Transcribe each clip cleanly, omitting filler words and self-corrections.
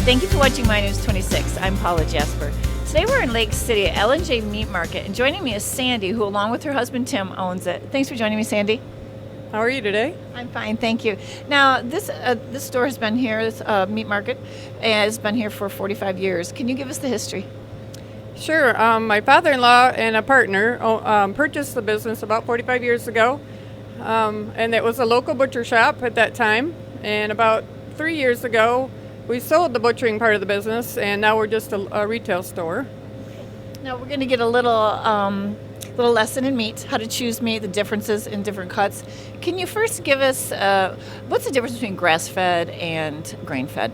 Thank you for watching My News 26. I'm Paula Jasper. Today we're in Lake City at L&J Meat Market, and joining me is Sandy, who along with her husband Tim owns it. Thanks for joining me, Sandy. How are you today? I'm fine, thank you. Now, this store has been here, this meat market, and has been here for 45 years. Can you give us the history? Sure. My father-in-law and a partner purchased the business about 45 years ago, and it was a local butcher shop at that time. And about 3 years ago, we sold the butchering part of the business, and now we're just a retail store. Now we're going to get a little lesson in meat, how to choose meat, the differences in different cuts. Can you first give us what's the difference between grass-fed and grain-fed?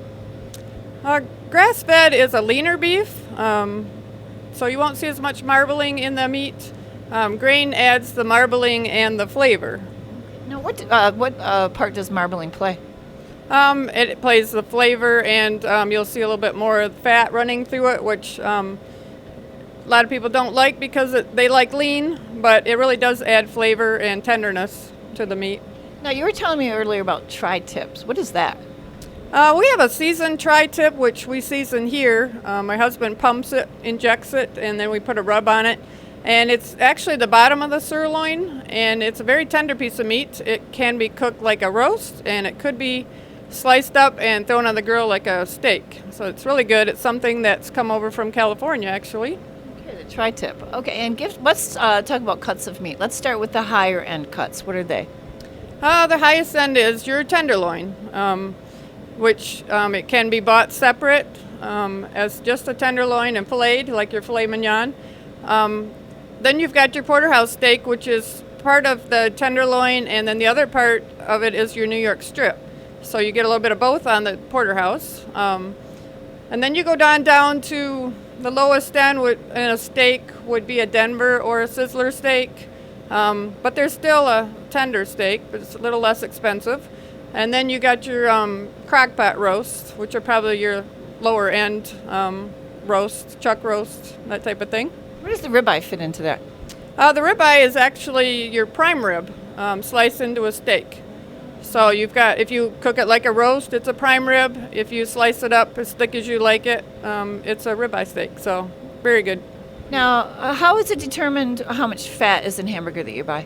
Grass-fed is a leaner beef, so you won't see as much marbling in the meat. Grain adds the marbling and the flavor. Now, what part does marbling play? It plays the flavor, and you'll see a little bit more fat running through it, which a lot of people don't like because they like lean, but it really does add flavor and tenderness to the meat. Now, you were telling me earlier about tri-tips. What is that? We have a seasoned tri-tip, which we season here. My husband pumps it, injects it, and then we put a rub on it. And it's actually the bottom of the sirloin, and it's a very tender piece of meat. It can be cooked like a roast, and it could be sliced up and thrown on the grill like a steak. So it's really good. It's something that's come over from California, actually. Okay, the tri-tip. Okay, and let's talk about cuts of meat. Let's start with the higher end cuts. What are they? The highest end is your tenderloin, which it can be bought separate as just a tenderloin and filleted like your filet mignon. Then you've got your porterhouse steak, which is part of the tenderloin, and then the other part of it is your New York strip. So you get a little bit of both on the porterhouse. And then you go down to the lowest end in a steak would be a Denver or a Sizzler steak. But there's still a tender steak, but it's a little less expensive. And then you got your crockpot roasts, which are probably your lower end roast, chuck roast, that type of thing. Where does the ribeye fit into that? The ribeye is actually your prime rib sliced into a steak. So if you cook it like a roast, it's a prime rib. If you slice it up as thick as you like it, it's a ribeye steak. So very good. Now, how is it determined how much fat is in hamburger that you buy?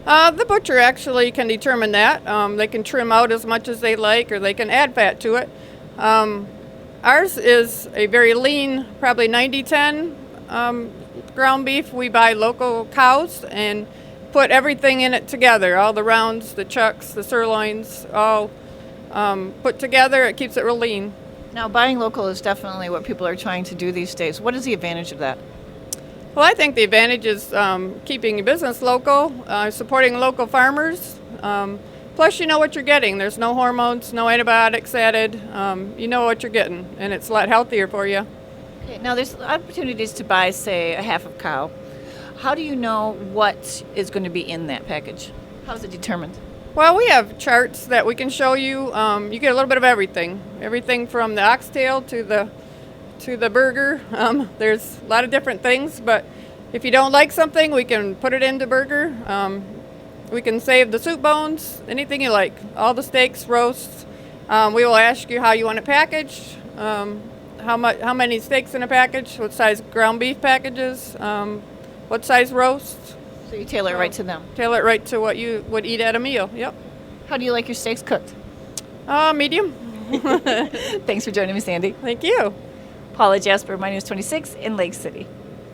The butcher actually can determine that. They can trim out as much as they like, or they can add fat to it. Ours is a very lean, probably 90-10 ground beef. We buy local cows and put everything in it together, all the rounds, the chucks, the sirloins, all put together. It keeps it real lean. Now, buying local is definitely what people are trying to do these days. What is the advantage of that? Well, I think the advantage is keeping your business local, supporting local farmers. Plus, you know what you're getting. There's no hormones, no antibiotics added. You know what you're getting, and it's a lot healthier for you. Okay, now, there's opportunities to buy, say, a half of cow. How do you know what is going to be in that package? How is it determined? Well, we have charts that we can show you. You get a little bit of everything. Everything from the oxtail to the burger. There's a lot of different things, but if you don't like something, we can put it into burger. We can save the soup bones, anything you like. All the steaks, roasts. We will ask you how you want it packaged, how many steaks in a package, what size ground beef packages, what size roast. So you tailor it right to them? Tailor it right to what you would eat at a meal, yep. How do you like your steaks cooked? Medium. Thanks for joining me, Sandy. Thank you. Paula Jasper, My News 26 in Lake City.